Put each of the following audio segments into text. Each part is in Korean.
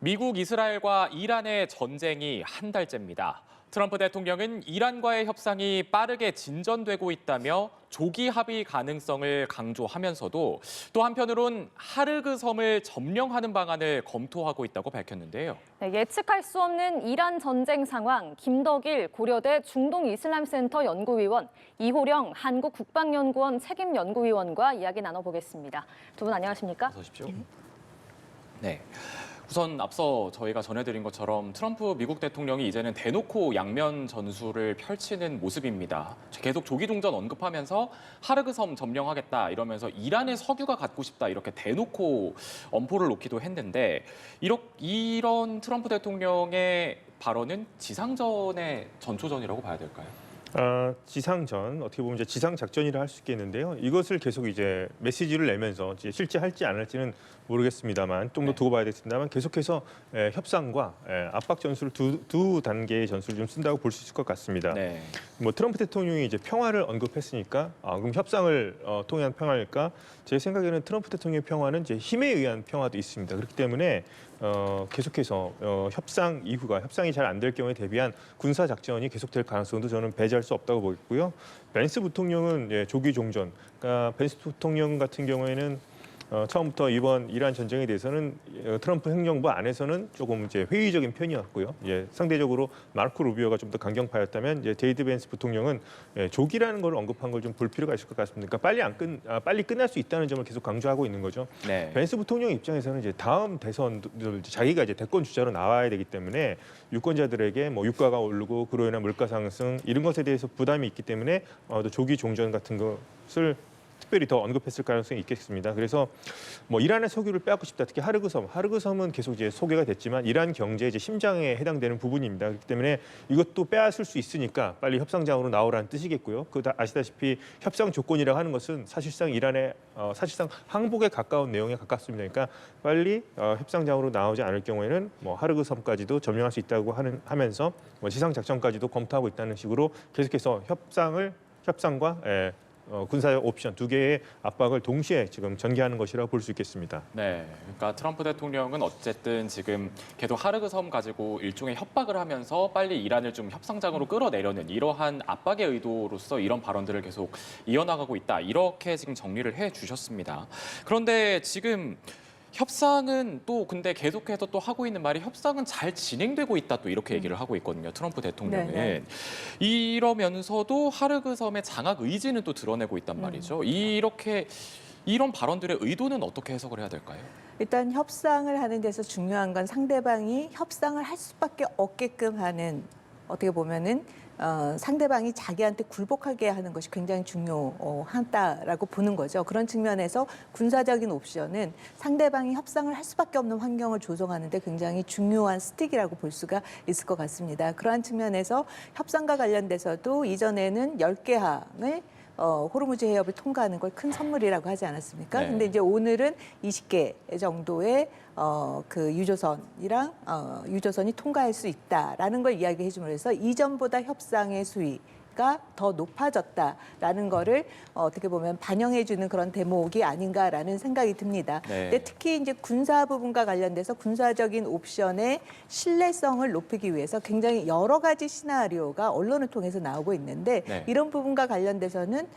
미국, 이스라엘과 이란의 전쟁이 한 달째입니다. 트럼프 대통령은 이란과의 협상이 빠르게 진전되고 있다며 조기 합의 가능성을 강조하면서도 또 한편으론 하르그 섬을 점령하는 방안을 검토하고 있다고 밝혔는데요. 네, 예측할 수 없는 이란 전쟁 상황, 김덕일 고려대 중동이슬람센터 연구위원, 이호령 한국국방연구원 책임연구위원과 이야기 나눠보겠습니다. 두 분 안녕하십니까? 어서 오십시오. 네. 우선 앞서 저희가 전해드린 것처럼 트럼프 미국 대통령이 이제는 대놓고 양면 전술을 펼치는 모습입니다. 계속 조기 종전 언급하면서 하르그 섬 점령하겠다 이러면서 이란의 석유가 갖고 싶다 이렇게 대놓고 엄포를 놓기도 했는데 이런 트럼프 대통령의 발언은 지상전의 전초전이라고 봐야 될까요? 지상전, 어떻게 보면 이제 지상 작전이라 할 수 있겠는데요. 이것을 계속 이제 메시지를 내면서 이제 실제 할지 안 할지는 모르겠습니다만 좀 더 두고 봐야 되겠습니다만 계속해서 협상과 압박 전술을 두 단계의 전술을 좀 쓴다고 볼 수 있을 것 같습니다. 네. 뭐 트럼프 대통령이 이제 평화를 언급했으니까 그럼 협상을 통한 평화일까? 제 생각에는 트럼프 대통령의 평화는 이제 힘에 의한 평화도 있습니다. 그렇기 때문에 계속해서 협상 이후가 협상이 잘 안 될 경우에 대비한 군사 작전이 계속될 가능성도 저는 배제할 수 없다고 보겠고요. 벤스 부통령은 조기 종전. 그러니까 벤스 부통령 같은 경우에는 처음부터 이번 이란 전쟁에 대해서는 트럼프 행정부 안에서는 조금 이제 회의적인 편이었고요. 상대적으로 마르코 루비오가 좀 더 강경파였다면 이제 제이드 벤스 부통령은 조기라는 걸 언급한 걸 좀 볼 필요가 있을 것 같습니다. 그러니까 빨리 끝날 수 있다는 점을 계속 강조하고 있는 거죠. 네. 벤스 부통령 입장에서는 이제 다음 대선 자기가 이제 대권 주자로 나와야 되기 때문에 유권자들에게 뭐 유가가 오르고 그로 인한 물가 상승 이런 것에 대해서 부담이 있기 때문에 또 조기 종전 같은 것을 특별히 더 언급했을 가능성이 있겠습니다. 그래서 뭐 이란의 석유를 빼앗고 싶다. 특히 하르그 섬은 계속 이제 소개가 됐지만 이란 경제의 이제 심장에 해당되는 부분입니다. 그렇기 때문에 이것도 빼앗을 수 있으니까 빨리 협상장으로 나오라는 뜻이겠고요. 아시다시피 협상 조건이라고 하는 것은 사실상 이란의 사실상 항복에 가까운 내용에 가깝습니다. 그러니까 빨리 협상장으로 나오지 않을 경우에는 뭐 하르그 섬까지도 점령할 수 있다고 하면서 뭐 지상 작전까지도 검토하고 있다는 식으로 계속해서 협상과 군사적 옵션 두 개의 압박을 동시에 지금 전개하는 것이라고 볼 수 있겠습니다. 네, 그러니까 트럼프 대통령은 어쨌든 지금 계속 하르그 섬 가지고 일종의 협박을 하면서 빨리 이란을 좀 협상장으로 끌어내려는 이러한 압박의 의도로서 이런 발언들을 계속 이어나가고 있다. 이렇게 지금 정리를 해 주셨습니다. 그런데 지금 협상은 또 근데 계속해서 또 하고 있는 말이 협상은 잘 진행되고 있다 또 이렇게 얘기를 하고 있거든요. 트럼프 대통령은. 네. 이러면서도 하르그 섬의 장악 의지는 또 드러내고 있단 말이죠. 이런 발언들의 의도는 어떻게 해석을 해야 될까요? 일단 협상을 하는 데서 중요한 건 상대방이 협상을 할 수밖에 없게끔 하는 어떻게 보면은 상대방이 자기한테 굴복하게 하는 것이 굉장히 중요하다라고 보는 거죠. 그런 측면에서 군사적인 옵션은 상대방이 협상을 할 수밖에 없는 환경을 조성하는 데 굉장히 중요한 스틱이라고 볼 수가 있을 것 같습니다. 그러한 측면에서 협상과 관련돼서도 이전에는 10개 항을 호르무즈 해협을 통과하는 걸 큰 선물이라고 하지 않았습니까? 네. 근데 이제 오늘은 20개 정도의 그 유조선이 통과할 수 있다라는 걸 이야기해 줌으로써 이전보다 협상의 수위가 더 높아졌다라는 거를 어떻게 보면 반영해주는 그런 대목이 아닌가라는 생각이 듭니다. 네. 근데 특히 이제 군사 부분과 관련돼서 군사적인 옵션의 신뢰성을 높이기 위해서 굉장히 여러 가지 시나리오가 언론을 통해서 나오고 있는데 네. 이런 부분과 관련돼서는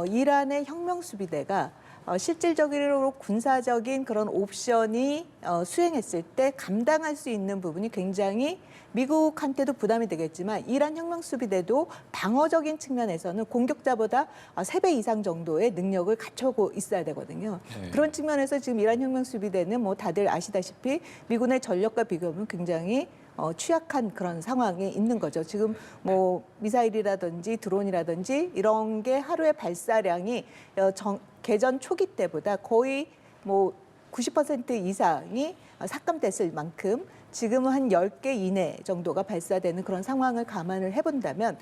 이란의 혁명수비대가 실질적으로 군사적인 그런 옵션이 수행했을 때 감당할 수 있는 부분이 굉장히 미국한테도 부담이 되겠지만 이란 혁명수비대도 방어적인 측면에서는 공격자보다 3배 이상 정도의 능력을 갖추고 있어야 되거든요. 네. 그런 측면에서 지금 이란 혁명수비대는 뭐 다들 아시다시피 미군의 전력과 비교하면 굉장히 취약한 그런 상황에 있는 거죠. 지금 뭐 미사일이라든지 드론이라든지 이런 게 하루의 발사량이 개전 초기 때보다 거의 뭐 90% 이상이 삭감됐을 만큼 지금은 한 10개 이내 정도가 발사되는 그런 상황을 감안을 해본다면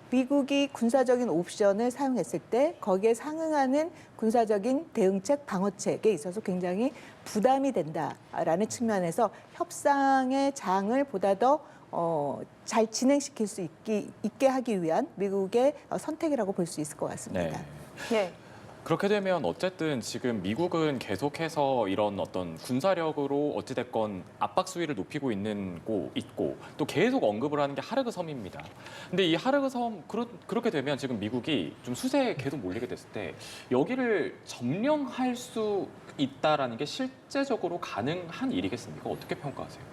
미국이 군사적인 옵션을 사용했을 때 거기에 상응하는 군사적인 대응책, 방어책에 있어서 굉장히 부담이 된다라는 측면에서 협상의 장을 보다 더 잘 진행시킬 수 있게 하기 위한 미국의 선택이라고 볼 수 있을 것 같습니다. 네. 예. 그렇게 되면 어쨌든 지금 미국은 계속해서 이런 어떤 군사력으로 어찌됐건 압박 수위를 높이고 있고 또 계속 언급을 하는 게 하르그 섬입니다. 근데 이 하르그 섬 그렇게 되면 지금 미국이 좀 수세에 계속 몰리게 됐을 때 여기를 점령할 수 있다라는 게 실제적으로 가능한 일이겠습니까? 어떻게 평가하세요?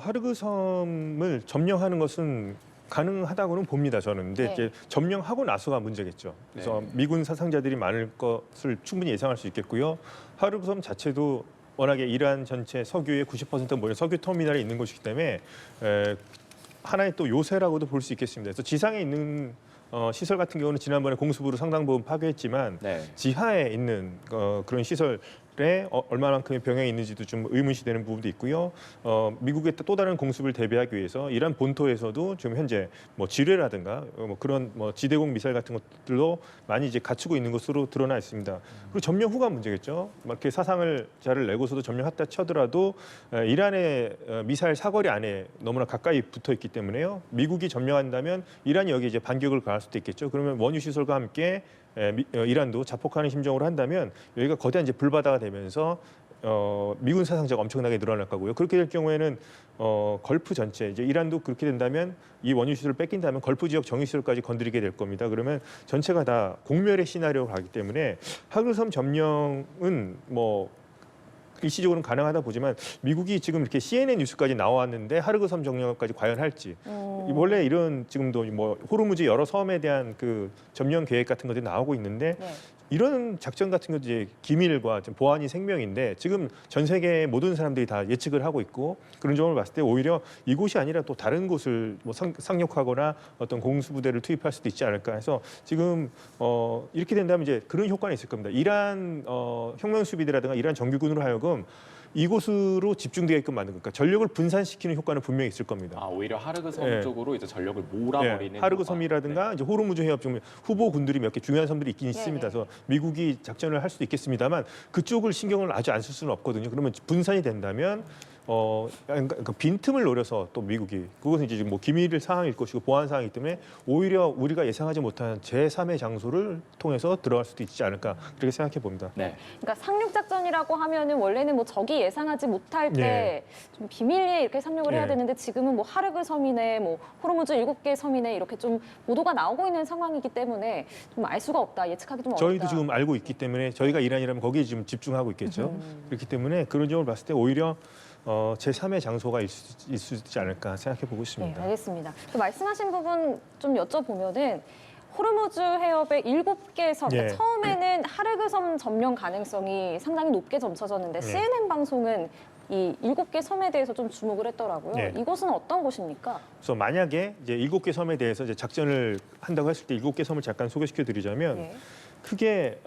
하르그 섬을 점령하는 것은 가능하다고는 봅니다. 저는. 근데 네. 이제 점령하고 나서가 문제겠죠. 그래서 네. 미군 사상자들이 많을 것을 충분히 예상할 수 있겠고요. 하르그 섬 자체도 워낙에 이란 전체 석유의 90%가 모여 석유 터미널이 있는 곳이기 때문에 하나의 또 요새라고도 볼 수 있겠습니다. 그래서 지상에 있는 시설 같은 경우는 지난번에 공수부로 상당 부분 파괴했지만 네. 지하에 있는 그런 시설에 얼마만큼의 병행이 있는지도 좀 의문시되는 부분도 있고요. 미국의 또 다른 공습을 대비하기 위해서 이란 본토에서도 지금 현재 뭐 지뢰라든가 뭐 그런 뭐 지대공 미사일 같은 것들도 많이 이제 갖추고 있는 것으로 드러나 있습니다. 그리고 점령 후가 문제겠죠. 막 이렇게 사상을 자를 내고서도 점령했다 쳐더라도 이란의 미사일 사거리 안에 너무나 가까이 붙어 있기 때문에요. 미국이 점령한다면 이란이 여기 이제 반격을 가할 수도 있겠죠. 그러면 원유 시설과 함께 이란도 자폭하는 심정으로 한다면 여기가 거대한 이제 불바다가 되면서 미군 사상자가 엄청나게 늘어날 거고요. 그렇게 될 경우에는 걸프 전체 이제 이란도 그렇게 된다면 이 원유 시설을 뺏긴다면 걸프 지역 정유 시설까지 건드리게 될 겁니다. 그러면 전체가 다 공멸의 시나리오가 가기 때문에 하르섬 점령은 뭐 일시적으로는 가능하다 보지만 미국이 지금 이렇게 CNN 뉴스까지 나왔는데 하르그 섬 점령까지 과연 할지 원래 이런 지금도 뭐 호르무즈 여러 섬에 대한 그 점령 계획 같은 것들이 나오고 있는데 네. 이런 작전 같은 것도 이제 기밀과 좀 보안이 생명인데 지금 전 세계 모든 사람들이 다 예측을 하고 있고 그런 점을 봤을 때 오히려 이곳이 아니라 또 다른 곳을 뭐 상륙하거나 어떤 공수부대를 투입할 수도 있지 않을까 해서 지금 이렇게 된다면 이제 그런 효과는 있을 겁니다. 이란 혁명수비대라든가 이란 정규군으로 하여금 이곳으로 집중되게끔 만든 그러니까 전력을 분산시키는 효과는 분명히 있을 겁니다. 아, 오히려 하르그 섬 네. 쪽으로 이제 전력을 몰아버리는 하르그 효과. 섬이라든가 이제 호르무즈 해협 중 후보 군들이 몇 개 중요한 섬들이 있긴 있습니다. 그래서 미국이 작전을 할 수도 있겠습니다만 그쪽을 신경을 아주 안 쓸 수는 없거든요. 그러면 분산이 된다면 그러니까 빈틈을 노려서 또 미국이 그것은 이제 뭐 기밀 사항일 것이고 보안 사항이기 때문에 오히려 우리가 예상하지 못한 제3의 장소를 통해서 들어갈 수도 있지 않을까 그렇게 생각해 봅니다. 네. 그러니까 상륙 작전이라고 하면은 원래는 뭐 적이 예상하지 못할 때 좀 비밀리에 이렇게 상륙을 해야 네. 되는데 지금은 뭐 하르그 섬이네, 뭐 호르무즈 7개 섬이네 이렇게 좀 보도가 나오고 있는 상황이기 때문에 좀 알 수가 없다, 예측하기 좀 어렵다. 저희도 지금 알고 있기 때문에 저희가 이란이라면 거기에 지금 집중하고 있겠죠. 그렇기 때문에 그런 점을 봤을 때 오히려 제3의 장소가 있을 수 있지 않을까 생각해 보고 네, 있습니다. 알겠습니다. 그 말씀하신 부분 좀 여쭤보면은 호르무즈 해협의 7개 섬, 그러니까 네. 처음에는 하르그 섬 점령 가능성이 상당히 높게 점쳐졌는데 네. CNN 방송은 이 7개 섬에 대해서 좀 주목을 했더라고요. 네. 이곳은 어떤 곳입니까? 그래서 만약에 이제 7개 섬에 대해서 이제 작전을 한다고 했을 때 7개 섬을 잠깐 소개시켜 드리자면 네. 크게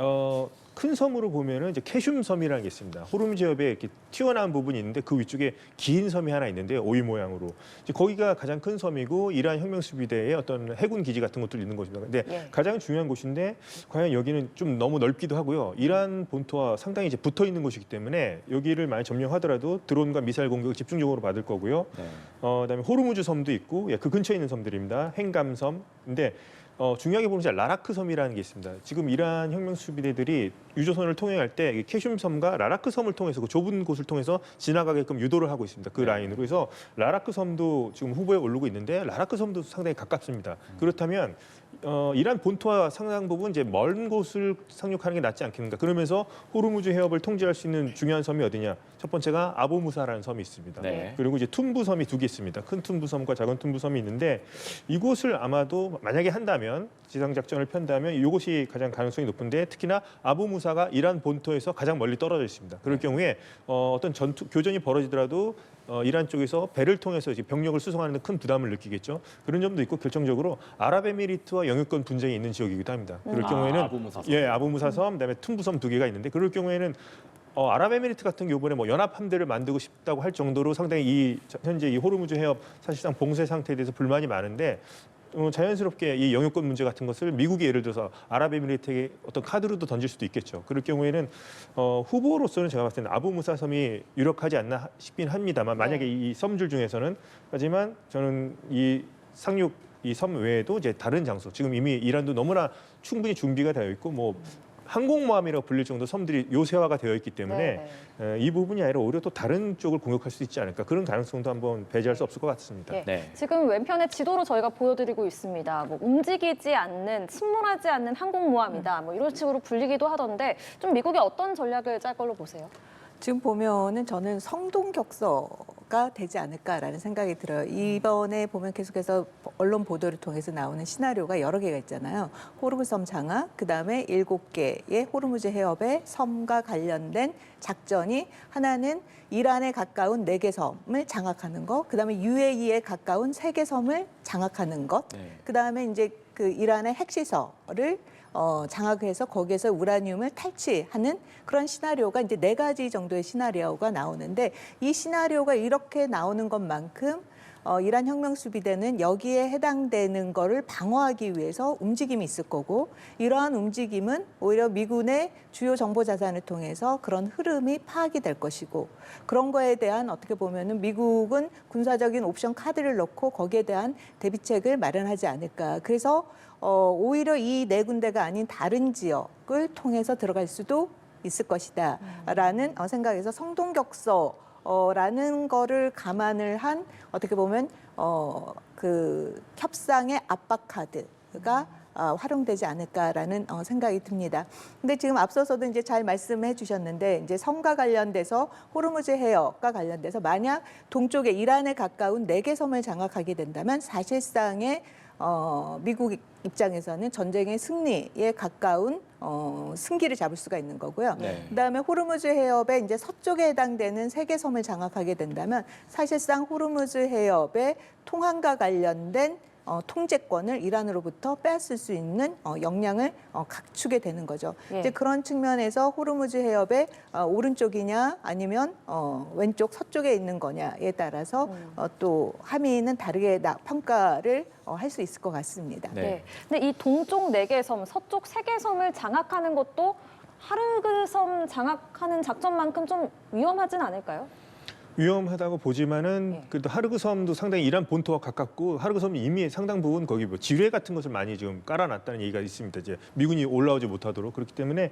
큰 섬으로 보면은 이제 캐슘 섬이라는 게 있습니다. 호르무즈 해협에 이렇게 튀어나온 부분이 있는데 그 위쪽에 긴 섬이 하나 있는데 오이 모양으로 이제 거기가 가장 큰 섬이고 이란 혁명수비대의 어떤 해군 기지 같은 것들이 있는 곳입니다. 근데 예. 가장 중요한 곳인데 과연 여기는 좀 너무 넓기도 하고요. 이란 본토와 상당히 이제 붙어 있는 곳이기 때문에 여기를 만약 점령하더라도 드론과 미사일 공격을 집중적으로 받을 거고요. 네. 그다음에 호르무즈 섬도 있고 그 근처에 있는 섬들입니다. 행감섬. 근데 중요하게 보면 이제 라라크 섬이라는 게 있습니다. 지금 이란 혁명 수비대들이 유조선을 통행할 때 캐슘 섬과 라라크 섬을 통해서 그 좁은 곳을 통해서 지나가게끔 유도를 하고 있습니다. 그 라인으로. 그래서 라라크 섬도 지금 후보에 오르고 있는데 라라크 섬도 상당히 가깝습니다. 그렇다면 이란 본토와 상당 부분 이제 먼 곳을 상륙하는 게 낫지 않겠는가. 그러면서 호르무즈 해협을 통제할 수 있는 중요한 섬이 어디냐? 첫 번째가 아부무사라는 섬이 있습니다. 네. 그리고 이제 툰부 섬이 2개 있습니다. 큰 툰부 섬과 작은 툰부 섬이 있는데 이곳을 아마도 만약에 한다면 지상 작전을 편다면 이곳이 가장 가능성이 높은데 특히나 아부무사가 이란 본토에서 가장 멀리 떨어져 있습니다. 그럴 경우에 어떤 교전이 벌어지더라도 이란 쪽에서 배를 통해서 이제 병력을 수송하는 데 큰 부담을 느끼겠죠. 그런 점도 있고 결정적으로 아랍에미리트와 영유권 분쟁이 있는 지역이기도 합니다. 그럴 경우에는 아부무사 섬. 아부무사 섬, 그다음에 툰부 섬 2개가 있는데 그럴 경우에는 아랍에미리트 같은 경우 이번에 뭐 연합 함대를 만들고 싶다고 할 정도로 상당히 현재 이 호르무즈 해협 사실상 봉쇄 상태에 대해서 불만이 많은데 자연스럽게 이 영유권 문제 같은 것을 미국이 예를 들어서 아랍에미리트에게 어떤 카드로도 던질 수도 있겠죠. 그럴 경우에는 후보로서는 제가 봤을 때는 아부무사 섬이 유력하지 않나 싶긴 합니다만 만약에 이 섬줄 중에서는 하지만 저는 이 섬 외에도 이제 다른 장소 지금 이미 이란도 너무나 충분히 준비가 되어 있고 뭐 항공모함이라고 불릴 정도 섬들이 요새화가 되어 있기 때문에 네. 이 부분이 아니라 오히려 또 다른 쪽을 공격할 수 있지 않을까 그런 가능성도 한번 배제할 수 없을 것 같습니다. 예. 네. 지금 왼편에 지도로 저희가 보여드리고 있습니다. 뭐 움직이지 않는, 침몰하지 않는 항공모함이다. 뭐 이런 식으로 불리기도 하던데 좀 미국이 어떤 전략을 짤 걸로 보세요? 지금 보면은 저는 성동격서가 되지 않을까라는 생각이 들어요. 이번에 보면 계속해서 언론 보도를 통해서 나오는 시나리오가 여러 개가 있잖아요. 호르무즈섬 장악, 그다음에 7개의 호르무즈 해협의 섬과 관련된 작전이 하나는 이란에 가까운 4개 섬을 장악하는 것, 그다음에 UAE에 가까운 3개 섬을 장악하는 것, 네. 그다음에 이제 그 이란의 핵시설을 장악해서 거기에서 우라늄을 탈취하는 그런 시나리오가 이제 4가지 정도의 시나리오가 나오는데 이 시나리오가 이렇게 나오는 것만큼 이란 혁명수비대는 여기에 해당되는 거를 방어하기 위해서 움직임이 있을 거고 이러한 움직임은 오히려 미군의 주요 정보 자산을 통해서 그런 흐름이 파악이 될 것이고 그런 거에 대한 어떻게 보면은 미국은 군사적인 옵션 카드를 넣고 거기에 대한 대비책을 마련하지 않을까. 그래서 오히려 이 4군데가 아닌 다른 지역을 통해서 들어갈 수도 있을 것이다라는 생각에서 성동격서라는 거를 감안을 한 어떻게 보면 그 협상의 압박 카드가 활용되지 않을까라는 생각이 듭니다. 근데 지금 앞서서도 이제 잘 말씀해 주셨는데 이제 섬과 관련돼서 호르무즈 해협과 관련돼서 만약 동쪽에 이란에 가까운 4개 섬을 장악하게 된다면 사실상의 미국 입장에서는 전쟁의 승리에 가까운 승기를 잡을 수가 있는 거고요. 네. 그다음에 호르무즈 해협의 이제 서쪽에 해당되는 3개 섬을 장악하게 된다면 사실상 호르무즈 해협의 통항과 관련된 통제권을 이란으로부터 빼앗을 수 있는 역량을 갖추게 되는 거죠. 예. 이제 그런 측면에서 호르무즈 해협의 오른쪽이냐 아니면 왼쪽 서쪽에 있는 거냐에 따라서 또 함의는 다르게 평가를 할 수 있을 것 같습니다. 네. 네. 근데 이 동쪽 4개 섬, 서쪽 3개 섬을 장악하는 것도 하르그 섬 장악하는 작전만큼 좀 위험하진 않을까요? 위험하다고 보지만은 예. 그래도 하르그 섬도 상당히 이란 본토와 가깝고 하르그 섬이 이미 상당 부분 거기 뭐 지뢰 같은 것을 많이 지금 깔아놨다는 얘기가 있습니다. 이제 미군이 올라오지 못하도록 그렇기 때문에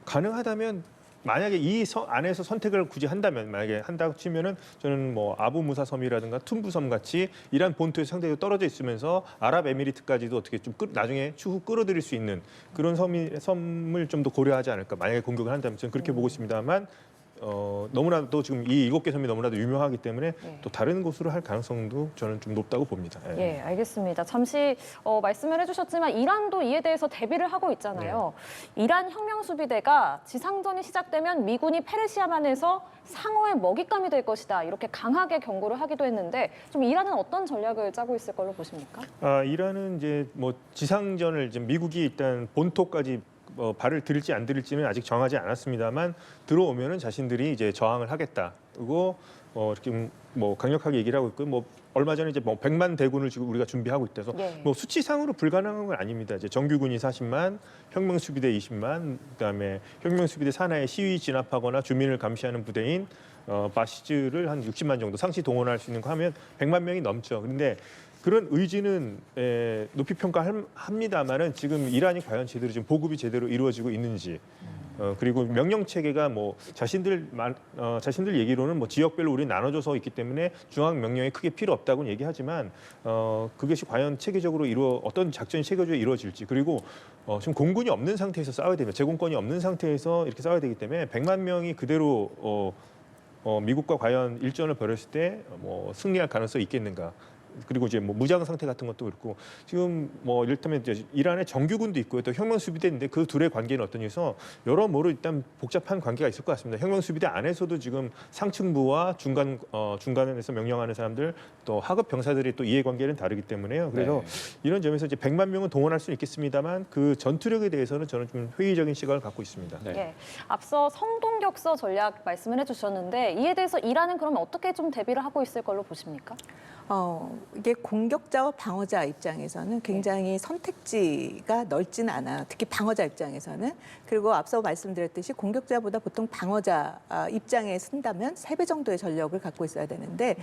가능하다면 만약에 이 안에서 선택을 굳이 한다면 만약에 한다고 치면은 저는 뭐 아부 무사 섬이라든가 툰부 섬 같이 이란 본토에 상당히 떨어져 있으면서 아랍에미리트까지도 어떻게 좀 나중에 추후 끌어들일 수 있는 그런 섬을 좀 더 고려하지 않을까 만약에 공격을 한다면 저는 그렇게 보고 있습니다만. 너무나도 지금 이 7개 섬이 너무나도 유명하기 때문에 예. 또 다른 곳으로 할 가능성도 저는 좀 높다고 봅니다. 예, 알겠습니다. 잠시 말씀을 해주셨지만 이란도 이에 대해서 대비를 하고 있잖아요. 이란 혁명수비대가 지상전이 시작되면 미군이 페르시아만에서 상어의 먹잇감이 될 것이다. 이렇게 강하게 경고를 하기도 했는데 좀 이란은 어떤 전략을 짜고 있을 걸로 보십니까? 이란은 이제 뭐 지상전을 이제 미국이 일단 본토까지 발을 들일지 안 들일지는 아직 정하지 않았습니다만 들어오면은 자신들이 이제 저항을 하겠다. 그리고 이렇게 뭐 강력하게 얘기를 하고 있고 뭐 얼마 전에 이제 뭐 100만 대군을 지금 우리가 준비하고 있대서 예. 뭐 수치상으로 불가능한 건 아닙니다. 이제 정규군이 40만, 혁명수비대 20만, 그다음에 혁명수비대 산하에 시위 진압하거나 주민을 감시하는 부대인 바시즈를 한 60만 정도 상시 동원할 수 있는 거 하면 100만 명이 넘죠. 그런데 그런 의지는 높이 평가합니다만은 지금 이란이 과연 제대로 지금 보급이 제대로 이루어지고 있는지 그리고 명령 체계가 뭐 자신들 얘기로는 뭐 지역별로 우리 나눠져서 있기 때문에 중앙 명령이 크게 필요 없다고는 얘기하지만 그것이 과연 체계적으로 어떤 작전이 체계적으로 이루어질지 그리고 지금 공군이 없는 상태에서 싸워야 됩니다. 제공권이 없는 상태에서 이렇게 싸워야 되기 때문에 100만 명이 그대로 미국과 과연 일전을 벌였을 때 뭐 승리할 가능성이 있겠는가? 그리고 이제 뭐 무장 상태 같은 것도 그렇고 지금 뭐 이를테면 이제 이란의 정규군도 있고요 또 혁명수비대인데 그 둘의 관계는 어떠냐서 여러모로 일단 복잡한 관계가 있을 것 같습니다. 혁명수비대 안에서도 지금 상층부와 중간에서 명령하는 사람들 또 하급 병사들이 또 이해관계는 다르기 때문에요. 그래서 이런 점에서 이제 100만 명은 동원할 수는 있겠습니다만 그 전투력에 대해서는 저는 좀 회의적인 시각을 갖고 있습니다. 네. 예, 앞서 성동격서 전략 말씀을 해주셨는데 이에 대해서 이란은 그러면 어떻게 좀 대비를 하고 있을 걸로 보십니까? 이게 공격자와 방어자 입장에서는 굉장히 선택지가 넓지는 않아요. 특히 방어자 입장에서는. 그리고 앞서 말씀드렸듯이 공격자보다 보통 방어자 입장에 쓴다면 3배 정도의 전력을 갖고 있어야 되는데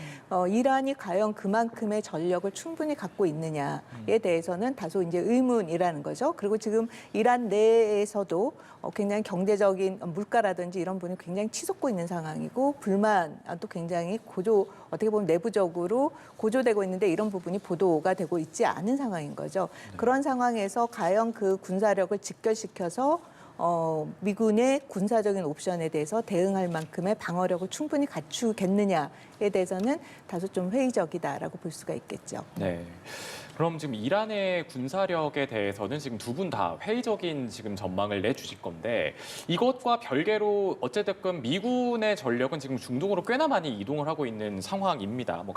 이란이 과연 그만큼의 전력을 충분히 갖고 있느냐에 대해서는 다소 이제 의문이라는 거죠. 그리고 지금 이란 내에서도 굉장히 경제적인 물가라든지 이런 부분이 굉장히 치솟고 있는 상황이고 불만도 굉장히 어떻게 보면 내부적으로 고조되고 있는데 이런 부분이 보도가 되고 있지 않은 상황인 거죠. 그런 상황에서 과연 그 군사력을 직결시켜서 미군의 군사적인 옵션에 대해서 대응할 만큼의 방어력을 충분히 갖추겠느냐에 대해서는 다소 좀 회의적이다라고 볼 수가 있겠죠. 네. 그럼 지금 이란의 군사력에 대해서는 지금 두 분 다 회의적인 지금 전망을 내주실 건데 이것과 별개로 어쨌든 미군의 전력은 지금 중동으로 꽤나 많이 이동을 하고 있는 상황입니다. 뭐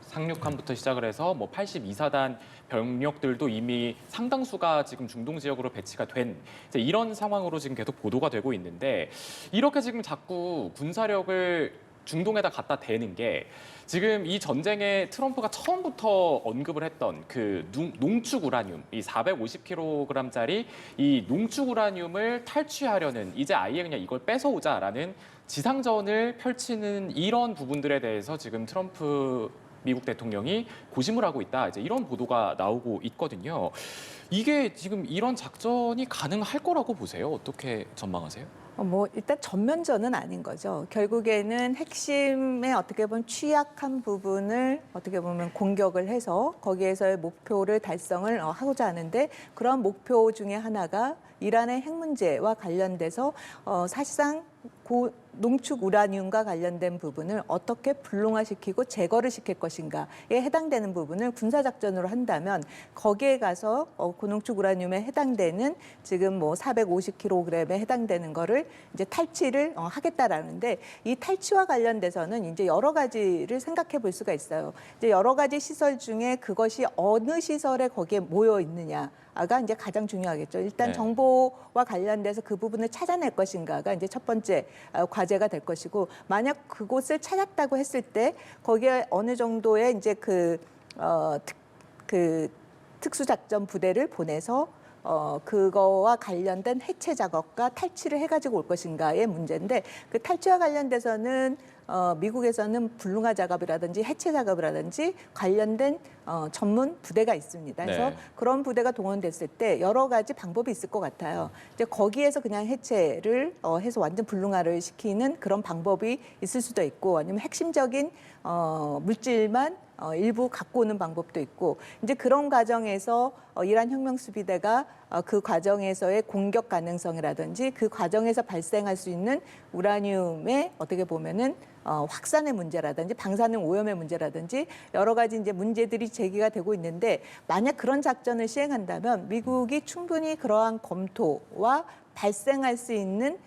상륙함부터 시작을 해서 뭐 82사단 병력들도 이미 상당수가 지금 중동 지역으로 배치가 된 이제 이런 상황으로 지금 계속 보도가 되고 있는데 이렇게 지금 자꾸 군사력을 중동에다 갖다 대는 게 지금 이 전쟁에 트럼프가 처음부터 언급을 했던 그 농축 우라늄, 이 450kg짜리 이 농축 우라늄을 탈취하려는 이제 아예 그냥 이걸 뺏어오자라는 지상전을 펼치는 이런 부분들에 대해서 지금 트럼프 미국 대통령이 고심을 하고 있다. 이제 이런 보도가 나오고 있거든요. 이게 지금 이런 작전이 가능할 거라고 보세요? 어떻게 전망하세요? 일단 전면전은 아닌 거죠. 결국에는 핵심의 어떻게 보면 취약한 부분을 어떻게 보면 공격을 해서 거기에서의 목표를 달성을 하고자 하는데 그런 목표 중에 하나가 이란의 핵 문제와 관련돼서 사실상 농축 우라늄과 관련된 부분을 어떻게 불능화시키고 제거를 시킬 것인가에 해당되는 부분을 군사작전으로 한다면 거기에 가서 고농축 우라늄에 해당되는 지금 뭐 450kg에 해당되는 거를 이제 탈취를 하겠다라는데 이 탈취와 관련돼서는 이제 여러 가지를 생각해 볼 수가 있어요. 이제 여러 가지 시설 중에 그것이 어느 시설에 거기에 모여 있느냐가 이제 가장 중요하겠죠. 일단 네. 정보와 관련돼서 그 부분을 찾아낼 것인가가 이제 첫 번째 과제가 될 것이고 만약 그곳을 찾았다고 했을 때 거기에 어느 정도의 이제 그 특수작전 부대를 보내서 그거와 관련된 해체 작업과 탈취를 해가지고 올 것인가의 문제인데 그 탈취와 관련돼서는 미국에서는 불능화 작업이라든지 해체 작업이라든지 관련된 전문 부대가 있습니다. 그래서 네. 그런 부대가 동원됐을 때 여러 가지 방법이 있을 것 같아요. 이제 거기에서 그냥 해체를 해서 완전 불능화를 시키는 그런 방법이 있을 수도 있고 아니면 핵심적인 물질만 일부 갖고 오는 방법도 있고 이제 그런 과정에서 이란 혁명수비대가 그 과정에서의 공격 가능성이라든지 그 과정에서 발생할 수 있는 우라늄의 어떻게 보면은 확산의 문제라든지 방사능 오염의 문제라든지 여러 가지 이제 문제들이 제기가 되고 있는데 만약 그런 작전을 시행한다면 미국이 충분히 그러한 검토와 발생할 수 있는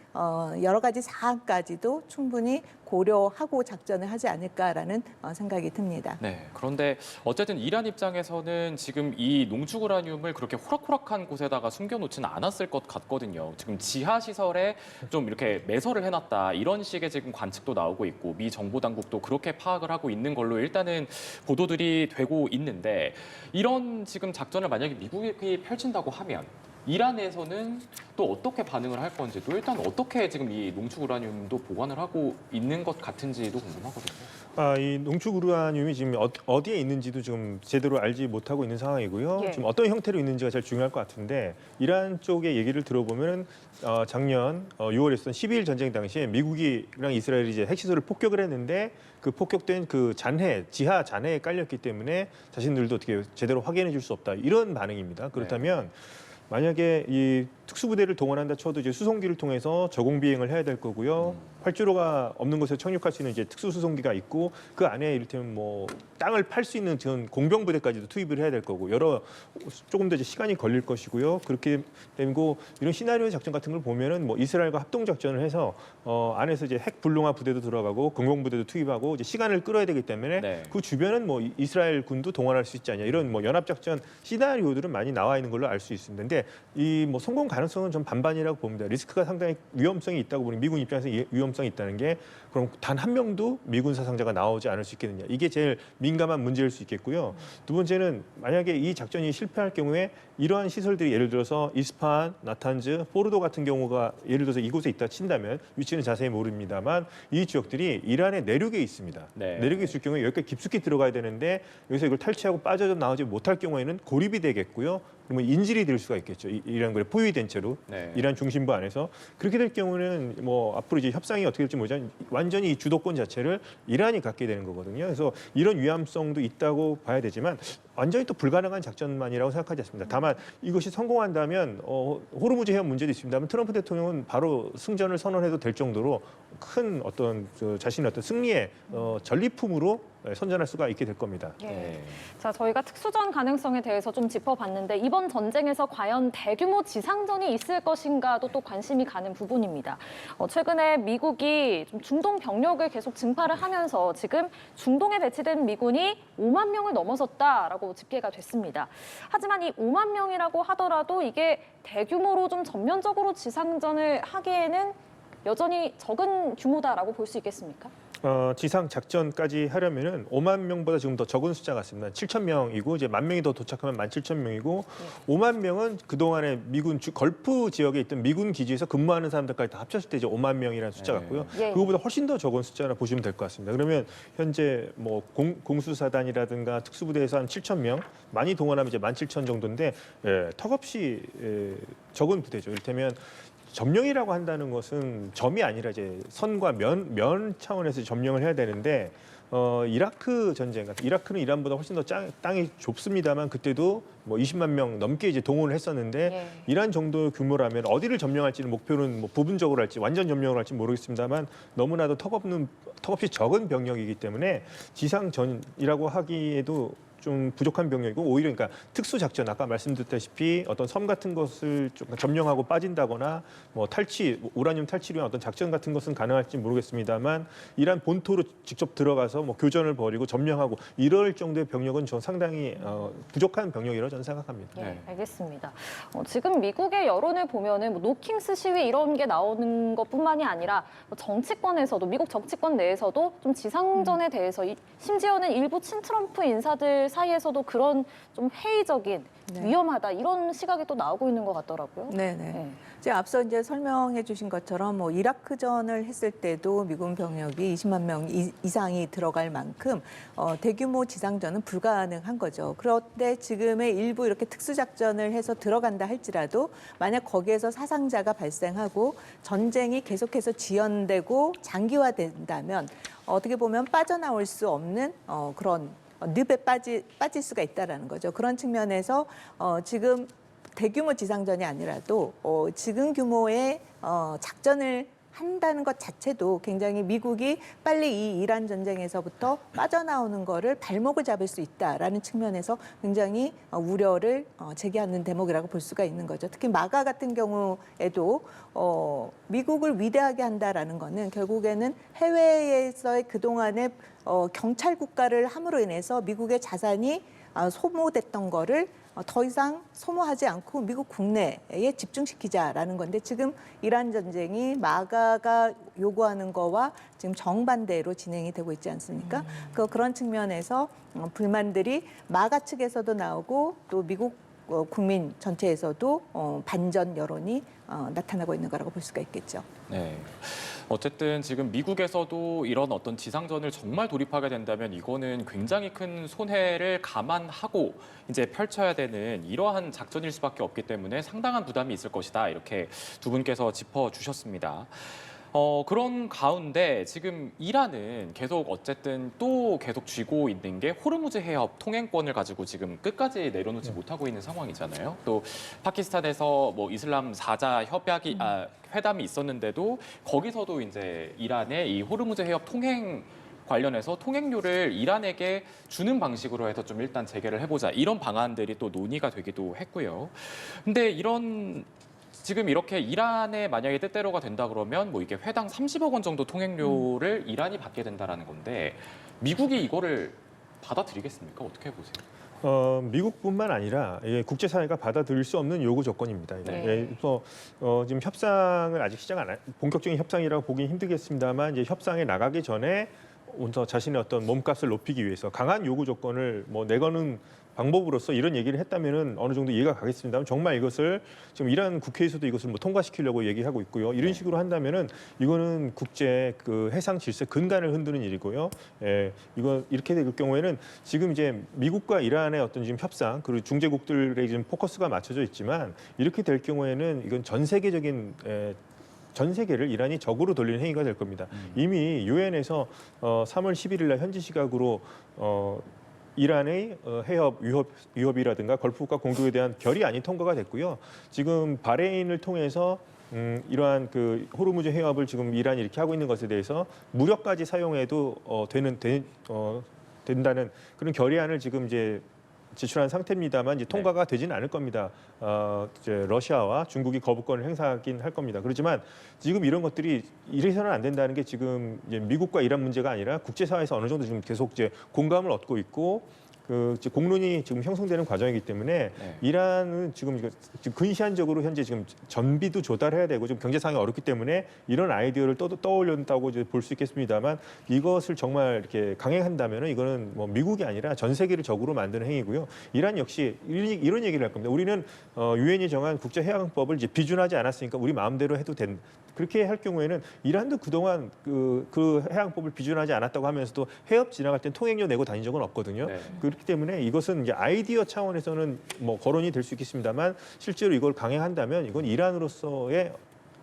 여러 가지 사안까지도 충분히 고려하고 작전을 하지 않을까라는 생각이 듭니다. 네. 그런데 어쨌든 이란 입장에서는 지금 이 농축 우라늄을 그렇게 호락호락한 곳에다가 숨겨놓지는 않았을 것 같거든요. 지금 지하 시설에 좀 이렇게 매설을 해놨다 이런 식의 지금 관측도 나오고 있고 미 정보 당국도 그렇게 파악을 하고 있는 걸로 일단은 보도들이 되고 있는데 이런 지금 작전을 만약에 미국이 펼친다고 하면 이란에서는 또 어떻게 반응을 할 건지 또 일단 어떻게 지금 이 농축 우라늄도 보관을 하고 있는 것 같은지도 궁금하거든요. 이 농축 우라늄이 지금 어디에 있는지도 지금 제대로 알지 못하고 있는 상황이고요. 예. 지금 어떤 형태로 있는지가 제일 중요할 것 같은데 이란 쪽의 얘기를 들어보면 작년 6월에 있었던 12일 전쟁 당시에 미국이랑 이스라엘이 이제 핵시설을 폭격을 했는데 그 폭격된 그 지하 잔해에 깔렸기 때문에 자신들도 어떻게 제대로 확인해 줄 수 없다 이런 반응입니다. 그렇다면 만약에 이 특수부대를 동원한다 쳐도 이제 수송기를 통해서 저공 비행을 해야 될 거고요. 활주로가 없는 곳에 착륙할 수 있는 이제 특수 수송기가 있고 그 안에 이를테면 뭐 땅을 팔 수 있는 전 공병 부대까지도 투입을 해야 될 거고 조금 더 이제 시간이 걸릴 것이고요. 그렇게 되고 이런 시나리오 작전 같은 걸 보면은 뭐 이스라엘과 합동 작전을 해서 안에서 이제 핵 불능화 부대도 들어가고 공병 부대도 투입하고 이제 시간을 끌어야 되기 때문에 네. 그 주변은 뭐 이스라엘 군도 동원할 수 있지 않냐 이런 뭐 연합 작전 시나리오들은 많이 나와 있는 걸로 알 수 있는데 근데 이 뭐 성공 가능성은 좀 반반이라고 봅니다. 리스크가 상당히 위험성이 있다고 보니 미군 입장에서 위험성이 있다는 게 그럼 단 한 명도 미군 사상자가 나오지 않을 수 있겠느냐. 이게 제일 민감한 문제일 수 있겠고요. 두 번째는 만약에 이 작전이 실패할 경우에 이러한 시설들이 예를 들어서 이스파한, 나탄즈, 포르도 같은 경우가 예를 들어서 이곳에 있다 친다면 위치는 자세히 모릅니다만 이 지역들이 이란의 내륙에 있습니다. 네. 내륙에 있을 경우에 여기까지 깊숙이 들어가야 되는데 여기서 이걸 탈취하고 빠져 나오지 못할 경우에는 고립이 되겠고요. 그러면 인질이 될 수가 있겠죠. 이란군에 포위된 채로 네. 이란 중심부 안에서 그렇게 될 경우는 뭐 앞으로 이제 협상이 어떻게 될지 모르지만 완전히 이 주도권 자체를 이란이 갖게 되는 거거든요. 그래서 이런 위험성도 있다고 봐야 되지만 완전히 또 불가능한 작전만이라고 생각하지 않습니다. 다만 이것이 성공한다면 호르무즈 해협 문제도 있습니다만 트럼프 대통령은 바로 승전을 선언해도 될 정도로 큰 어떤 자신의 어떤 승리의 전리품으로 선전할 수가 있게 될 겁니다. 예. 네. 자, 저희가 특수전 가능성에 대해서 좀 짚어봤는데 이번 전쟁에서 과연 대규모 지상전이 있을 것인가도 또 관심이 가는 부분입니다. 최근에 미국이 좀 중동 병력을 계속 증파를 하면서 지금 중동에 배치된 미군이 5만 명을 넘어섰다라고 집계가 됐습니다. 하지만 이 5만 명이라고 하더라도 이게 대규모로 좀 전면적으로 지상전을 하기에는 여전히 적은 규모다라고 볼 수 있겠습니까? 지상 작전까지 하려면은 5만 명보다 지금 더 적은 숫자 같습니다. 7천 명이고 이제 1만 명이 더 도착하면 17,000명이고 5만 명은 그동안에 미군 걸프 지역에 있던 미군 기지에서 근무하는 사람들까지 다 합쳤을 때 이제 5만 명이라는 숫자 같고요. 예. 그거보다 훨씬 더 적은 숫자라 보시면 될 것 같습니다. 그러면 현재 뭐 공수사단이라든가 특수부대에서 한 7,000명 많이 동원하면 이제 17,000 정도인데 턱없이 적은 부대죠. 이를테면 점령이라고 한다는 것은 점이 아니라 이제 선과 면 차원에서 점령을 해야 되는데 이라크 전쟁 같은 이라크는 이란보다 훨씬 더 땅이 좁습니다만 그때도 뭐 20만 명 넘게 이제 동원을 했었는데 예. 이란 정도 규모라면 어디를 점령할지는 목표는 뭐 부분적으로 할지 완전 점령을 할지 모르겠습니다만 너무나도 턱없이 적은 병력이기 때문에 지상전이라고 하기에도 좀 부족한 병력이고 오히려 그러니까 특수 작전 아까 말씀드렸다시피 어떤 섬 같은 것을 좀 점령하고 빠진다거나 뭐 우라늄 탈취를 위한 어떤 작전 같은 것은 가능할지 모르겠습니다만 이란 본토로 직접 들어가서 뭐 교전을 벌이고 점령하고 이럴 정도의 병력은 전 상당히 부족한 병력이라고 저는 생각합니다. 네, 네. 알겠습니다. 지금 미국의 여론을 보면은 뭐 노킹스 시위 이런 게 나오는 것뿐만이 아니라 뭐 정치권에서도 미국 정치권 내에서도 좀 지상전에 대해서 심지어는 일부 친트럼프 인사들 사이에서도 그런 좀 회의적인 네. 위험하다 이런 시각이 또 나오고 있는 것 같더라고요. 네네. 네. 제가 앞서 이제 설명해 주신 것처럼 뭐 이라크전을 했을 때도 미군 병력이 20만 명 이상이 들어갈 만큼 대규모 지상전은 불가능한 거죠. 그런데 지금의 일부 이렇게 특수작전을 해서 들어간다 할지라도 만약 거기에서 사상자가 발생하고 전쟁이 계속해서 지연되고 장기화된다면 어떻게 보면 빠져나올 수 없는 그런 늪에 빠질 수가 있다라는 거죠. 그런 측면에서 지금 대규모 지상전이 아니라도 지금 규모의 작전을 한다는 것 자체도 굉장히 미국이 빨리 이 이란 전쟁에서부터 빠져나오는 거를 발목을 잡을 수 있다라는 측면에서 굉장히 우려를 제기하는 대목이라고 볼 수가 있는 거죠. 특히 마가 같은 경우에도 미국을 위대하게 한다라는 거는 결국에는 해외에서의 그동안의 경찰 국가를 함으로 인해서 미국의 자산이 소모됐던 거를 더 이상 소모하지 않고 미국 국내에 집중시키자라는 건데 지금 이란 전쟁이 마가가 요구하는 거와 지금 정반대로 진행이 되고 있지 않습니까? 그런 측면에서 불만들이 마가 측에서도 나오고 또 미국 국민 전체에서도 반전 여론이 나타나고 있는 거라고 볼 수가 있겠죠. 네. 어쨌든 지금 미국에서도 이런 어떤 지상전을 정말 돌입하게 된다면 이거는 굉장히 큰 손해를 감안하고 이제 펼쳐야 되는 이러한 작전일 수밖에 없기 때문에 상당한 부담이 있을 것이다. 이렇게 두 분께서 짚어주셨습니다. 그런 가운데 지금 이란은 계속 어쨌든 또 계속 쥐고 있는 게 호르무즈 해협 통행권을 가지고 지금 끝까지 내려놓지 못하고 있는 상황이잖아요. 또 파키스탄에서 뭐 이슬람 사자 협약이 회담이 있었는데도 거기서도 이제 이란의 이 호르무즈 해협 통행 관련해서 통행료를 이란에게 주는 방식으로 해서 좀 일단 재개를 해보자 이런 방안들이 또 논의가 되기도 했고요. 근데 지금 이렇게 이란의 만약에 뜻대로가 된다 그러면 뭐 이게 회당 30억 원 정도 통행료를 이란이 받게 된다라는 건데 미국이 이거를 받아들이겠습니까? 어떻게 보세요? 미국뿐만 아니라 국제사회가 받아들일 수 없는 요구 조건입니다. 네. 그래서 지금 협상을 아직 본격적인 협상이라고 보긴 힘들겠습니다만 이제 협상에 나가기 전에 먼저 자신의 어떤 몸값을 높이기 위해서 강한 요구 조건을 내거는 방법으로서 이런 얘기를 했다면은 어느 정도 이해가 가겠습니다만 정말 이것을 지금 이란 국회에서도 이것을 통과시키려고 얘기하고 있고요. 이런 식으로 한다면은 이거는 국제 그 해상 질서 근간을 흔드는 일이고요. 이거 이렇게 될 경우에는 지금 이제 미국과 이란의 어떤 지금 협상 그리고 중재국들의 지금 포커스가 맞춰져 있지만 이렇게 될 경우에는 이건 전 세계를 이란이 적으로 돌리는 행위가 될 겁니다. 이미 유엔에서 3월 11일 날 현지 시각으로 이란의 해협 위협이라든가 걸프국가 공격에 대한 결의안이 통과가 됐고요. 지금 바레인을 통해서 이러한 그 호르무즈 해협을 지금 이란이 이렇게 하고 있는 것에 대해서 무력까지 사용해도 된다는 그런 결의안을 지금 이제 제출한 상태입니다만 이제 통과가 되지는 않을 겁니다. 이제 러시아와 중국이 거부권을 행사하긴 할 겁니다. 그렇지만 지금 이런 것들이 이래서는 안 된다는 게 지금 이제 미국과 이란 문제가 아니라 국제사회에서 어느 정도 지금 계속 이제 공감을 얻고 있고 그 공론이 지금 형성되는 과정이기 때문에 이란은 지금 근시안적으로 현재 지금 전비도 조달해야 되고 지금 경제 상황이 어렵기 때문에 이런 아이디어를 떠올린다고 이제 볼 수 있겠습니다만 이것을 정말 이렇게 강행한다면은 이거는 미국이 아니라 전 세계를 적으로 만드는 행위고요. 이란 역시 이런 얘기를 할 겁니다. 우리는 유엔이 정한 국제해양법을 이제 비준하지 않았으니까 우리 마음대로 해도 그렇게 할 경우에는 이란도 그동안 그 해양법을 비준하지 않았다고 하면서도 해협 지나갈 땐 통행료 내고 다닌 적은 없거든요. 그렇기 때문에 이것은 이제 아이디어 차원에서는 거론이 될 수 있겠습니다만 실제로 이걸 강행한다면 이건 이란으로서의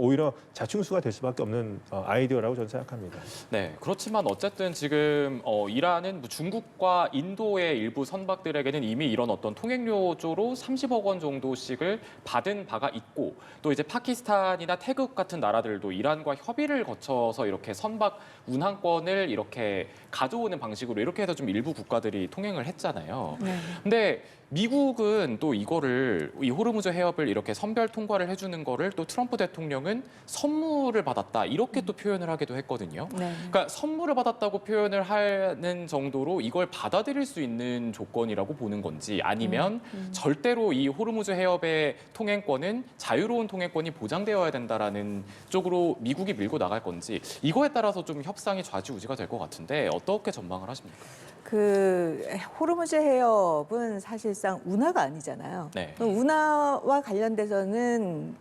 오히려 자충수가 될 수밖에 없는 아이디어라고 저는 생각합니다. 네, 그렇지만 어쨌든 지금 이란은 중국과 인도의 일부 선박들에게는 이미 이런 어떤 통행료조로 30억 원 정도씩을 받은 바가 있고 또 이제 파키스탄이나 태국 같은 나라들도 이란과 협의를 거쳐서 이렇게 선박 운항권을 이렇게 가져오는 방식으로 이렇게 해서 좀 일부 국가들이 통행을 했잖아요. 근데 미국은 또 이거를 이 호르무즈 해협을 이렇게 선별 통과를 해주는 거를 또 트럼프 대통령은 선물을 받았다 이렇게 또 표현을 하기도 했거든요. 그러니까 선물을 받았다고 표현을 하는 정도로 이걸 받아들일 수 있는 조건이라고 보는 건지 아니면 절대로 이 호르무즈 해협의 통행권은 자유로운 통행권이 보장되어야 된다라는 쪽으로 미국이 밀고 나갈 건지 이거에 따라서 좀 협상이 좌지우지가 될 것 같은데 어떻게 전망을 하십니까? 그 호르무즈 해협은 사실상 운하가 아니잖아요. 네. 운하와 관련돼서는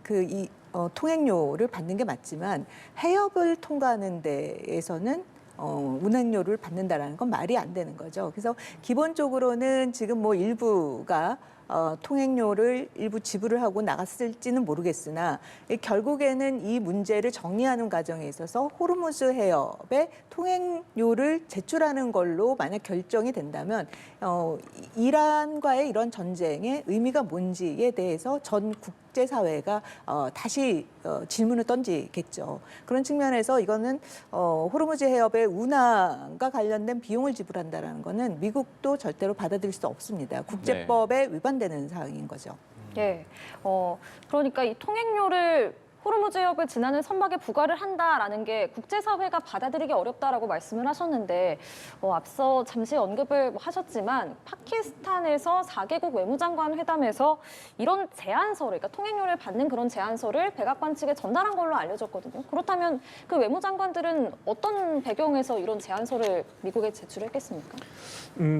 통행료를 받는 게 맞지만 해협을 통과하는 데에서는 운행료를 받는다라는 건 말이 안 되는 거죠. 그래서 기본적으로는 지금 일부가 통행료를 일부 지불을 하고 나갔을지는 모르겠으나 결국에는 이 문제를 정리하는 과정에 있어서 호르무즈 해협에 통행료를 제출하는 걸로 만약 결정이 된다면 이란과의 이런 전쟁의 의미가 뭔지에 대해서 전 국제사회가 다시 질문을 던지겠죠. 그런 측면에서 이거는 호르무즈 해협의 운항과 관련된 비용을 지불한다는 거는 미국도 절대로 받아들일 수 없습니다. 국제법에 위반되는 사항인 거죠. 예. 그러니까 이 통행료를 호르무즈 해협을 지나는 선박에 부과를 한다라는 게 국제사회가 받아들이기 어렵다라고 말씀을 하셨는데 앞서 잠시 언급을 하셨지만 파키스탄에서 4개국 외무장관 회담에서 이런 제안서를, 그러니까 통행료를 받는 그런 제안서를 백악관 측에 전달한 걸로 알려졌거든요. 그렇다면 그 외무장관들은 어떤 배경에서 이런 제안서를 미국에 제출했겠습니까?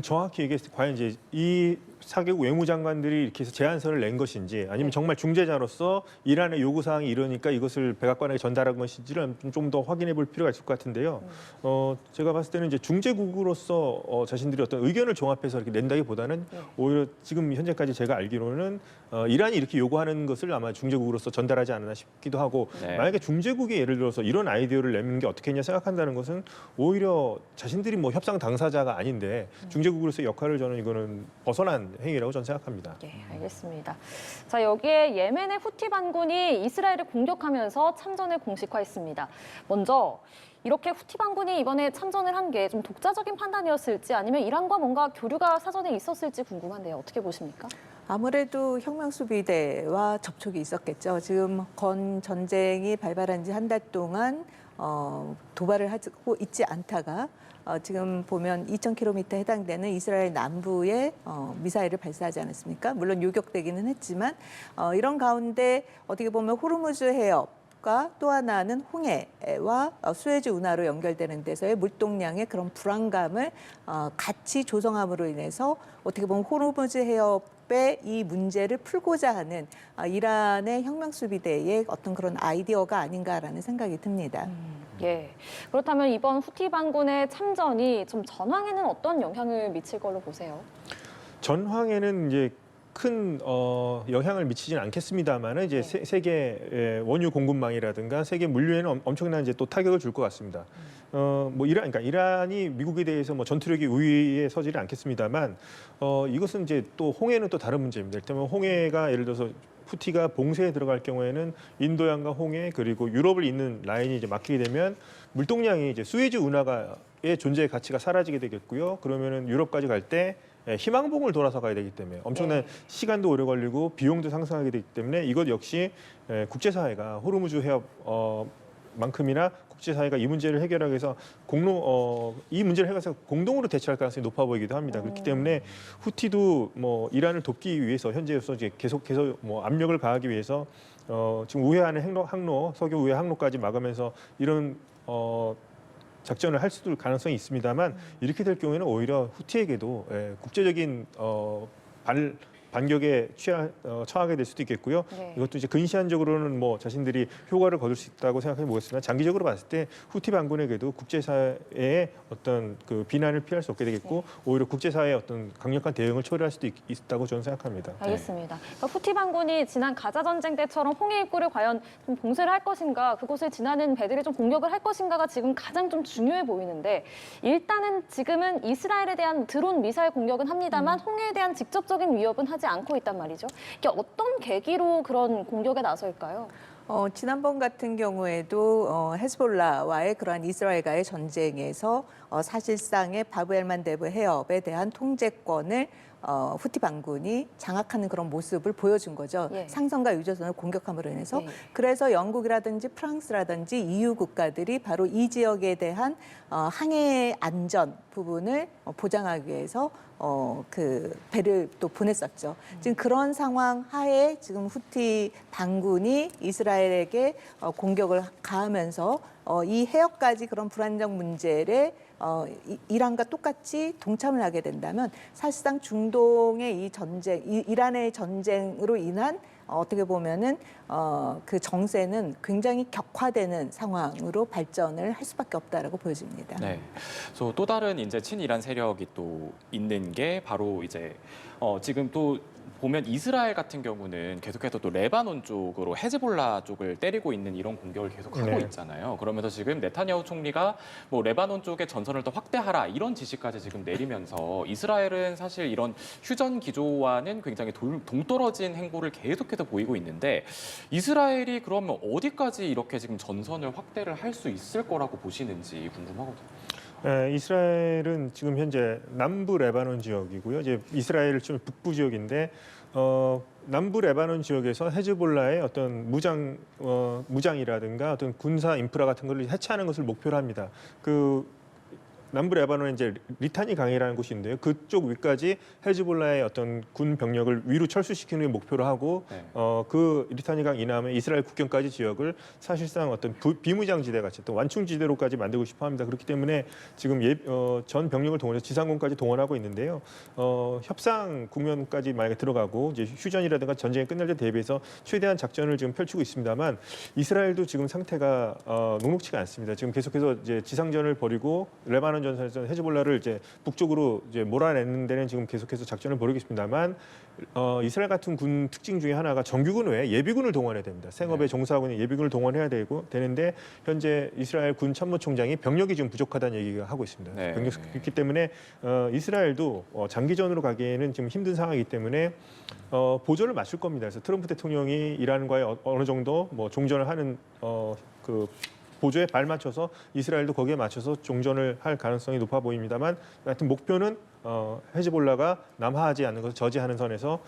정확히 얘기했을 때 과연 이제 이 4개국 외무장관들이 이렇게 해서 제안서를 낸 것인지 아니면 정말 중재자로서 이란의 요구사항이 이러니까 이것을 백악관에 전달한 것인지를 좀 더 확인해 볼 필요가 있을 것 같은데요. 제가 봤을 때는 이제 중재국으로서 자신들이 어떤 의견을 종합해서 이렇게 낸다기보다는 오히려 지금 현재까지 제가 알기로는 이란이 이렇게 요구하는 것을 아마 중재국으로서 전달하지 않았나 싶기도 하고 만약에 중재국이 예를 들어서 이런 아이디어를 내는 게 어떻겠냐 생각한다는 것은 오히려 자신들이 협상 당사자가 아닌데 중재국으로서의 역할을 저는 이거는 벗어난 행위라고 저는 생각합니다. 네, 알겠습니다. 자, 여기에 예멘의 후티 반군이 이스라엘을 공격하면서 참전을 공식화했습니다. 먼저 이렇게 후티 반군이 이번에 참전을 한 게 좀 독자적인 판단이었을지 아니면 이란과 뭔가 교류가 사전에 있었을지 궁금한데요. 어떻게 보십니까? 아무래도 혁명수비대와 접촉이 있었겠죠. 지금 건 전쟁이 발발한 지 한 달 동안 도발을 하고 있지 않다가 지금 보면 2,000km 해당되는 이스라엘 남부에 미사일을 발사하지 않았습니까? 물론 요격되기는 했지만 이런 가운데 어떻게 보면 호르무즈 해협과 또 하나는 홍해와 수에즈 운하로 연결되는 데서의 물동량의 그런 불안감을 같이 조성함으로 인해서 어떻게 보면 호르무즈 해협의 이 문제를 풀고자 하는 이란의 혁명수비대의 어떤 그런 아이디어가 아닌가라는 생각이 듭니다. 예. 그렇다면 이번 후티 반군의 참전이 좀 전황에는 어떤 영향을 미칠 걸로 보세요? 전황에는 이제 큰 영향을 미치지는 않겠습니다만은 이제 세계 원유 공급망이라든가 세계 물류에는 엄청난 이제 또 타격을 줄 것 같습니다. 뭐 그러니까 이란이 미국에 대해서 뭐 전투력이 우위에 서지는 않겠습니다만 이것은 이제 또 홍해는 또 다른 문제입니다. 이를테면 홍해가 예를 들어서 후티가 봉쇄에 들어갈 경우에는 인도양과 홍해 그리고 유럽을 잇는 라인이 이제 막히게 되면 물동량이 이제 수에즈 운하의 존재의 가치가 사라지게 되겠고요. 그러면은 유럽까지 갈 때 희망봉을 돌아서 가야 되기 때문에 엄청난 시간도 오래 걸리고 비용도 상승하게 되기 때문에 이것 역시 국제사회가 호르무즈 해협만큼이나 국제사회가 이 문제를 해결하기 위해서 이 문제를 해결해서 공동으로 대처할 가능성이 높아 보이기도 합니다. 그렇기 때문에 후티도 뭐 이란을 돕기 위해서 현재로서 이제 계속 뭐 압력을 가하기 위해서 지금 우회하는 항로, 석유 우회 항로까지 막으면서 이런 작전을 할 수도 가능성이 있습니다만 이렇게 될 경우에는 오히려 후티에게도 국제적인 반격에 처하게 될 수도 있겠고요. 네. 이것도 이제 근시안적으로는 뭐 자신들이 효과를 거둘 수 있다고 생각해 보겠으나 장기적으로 봤을 때 후티 반군에게도 국제사회의 어떤 그 비난을 피할 수 없게 되겠고 오히려 국제사회의 어떤 강력한 대응을 초래할 수도 있다고 저는 생각합니다. 알겠습니다. 그러니까 후티 반군이 지난 가자 전쟁 때처럼 홍해 입구를 과연 좀 봉쇄를 할 것인가, 그곳을 지나는 배들이 좀 공격을 할 것인가가 지금 가장 좀 중요해 보이는데 일단은 지금은 이스라엘에 대한 드론 미사일 공격은 합니다만 홍해에 대한 직접적인 위협은 하지 않고 있단 말이죠. 이게 어떤 계기로 그런 공격에 나설까요? 지난번 같은 경우에도 헤즈볼라와의 그러한 이스라엘과의 전쟁에서 사실상의 바브엘만데브 해협에 대한 통제권을 후티 반군이 장악하는 그런 모습을 보여준 거죠. 예. 상선과 유조선을 공격함으로 인해서. 예. 그래서 영국이라든지 프랑스라든지 EU 국가들이 바로 이 지역에 대한 항해 안전 부분을 보장하기 위해서 그 배를 또 보냈었죠. 지금 그런 상황 하에 지금 후티 반군이 이스라엘에게 공격을 가하면서 이 해역까지 그런 불안정 문제를 이란과 똑같이 동참을 하게 된다면 사실상 중동의 이 전쟁, 이란의 전쟁으로 인한 어떻게 보면은 그 정세는 굉장히 격화되는 상황으로 발전을 할 수밖에 없다라고 보여집니다. 네. 그래서 또 다른 이제 친이란 세력이 또 있는 게 바로 이제 지금 또 보면 이스라엘 같은 경우는 계속해서 또 레바논 쪽으로 헤즈볼라 쪽을 때리고 있는 이런 공격을 계속 하고 있잖아요. 그러면서 지금 네타냐후 총리가 뭐 레바논 쪽의 전선을 더 확대하라 이런 지시까지 지금 내리면서 이스라엘은 사실 이런 휴전 기조와는 굉장히 동떨어진 행보를 계속해서 보이고 있는데 이스라엘이 그러면 어디까지 이렇게 지금 전선을 확대를 할 수 있을 거라고 보시는지 궁금하거든요. 이스라엘은 지금 현재 남부 레바논 지역이고요. 이제 이스라엘 좀 북부 지역인데 남부 레바논 지역에서 헤즈볼라의 어떤 무장이라든가 어떤 군사 인프라 같은 걸 해체하는 것을 목표로 합니다. 남부 레바논에 이제 리타니 강이라는 곳인데요. 그쪽 위까지 헤즈볼라의 어떤 군 병력을 위로 철수시키는 게 목표로 하고 그 리타니 강 이남의 이스라엘 국경까지 지역을 사실상 어떤 비무장지대 같이 또 완충지대로까지 만들고 싶어 합니다. 그렇기 때문에 지금 전 병력을 동원해서 지상군까지 동원하고 있는데요. 협상 국면까지 만약에 들어가고 이제 휴전이라든가 전쟁이 끝날 때 대비해서 최대한 작전을 지금 펼치고 있습니다만 이스라엘도 지금 상태가 녹록치가 않습니다. 지금 계속해서 이제 지상전을 벌이고 레바논 전선에서 헤즈볼라를 이제 북쪽으로 이제 몰아내는 데는 지금 계속해서 작전을 벌이고 있습니다만 이스라엘 같은 군 특징 중에 하나가 정규군 외에 예비군을 동원해야 됩니다. 생업에 종사하고 있는 예비군을 동원해야 되는데 현재 이스라엘 군 참모총장이 병력이 지금 부족하다는 얘기가 하고 있습니다. 병력이 그렇기 때문에 이스라엘도 장기전으로 가기에는 지금 힘든 상황이기 때문에 보조를 맞출 겁니다. 그래서 트럼프 대통령이 이란과의 어느 정도 뭐 종전을 하는 보조에 발맞춰서 이스라엘도 거기에 맞춰서 종전을 할 가능성이 높아 보입니다만 하여튼 목표는 헤즈볼라가 남하하지 않는 것을 저지하는 선에서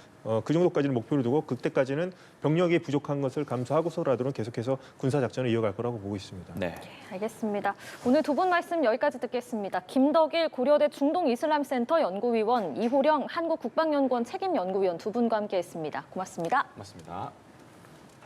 그 정도까지는 목표로 두고 그때까지는 병력이 부족한 것을 감수하고서라도 계속해서 군사 작전을 이어갈 거라고 보고 있습니다. 네. 알겠습니다. 오늘 두 분 말씀 여기까지 듣겠습니다. 김덕일 고려대 중동이슬람센터 연구위원, 이호령 한국국방연구원 책임연구위원 두 분과 함께했습니다. 고맙습니다. 고맙습니다.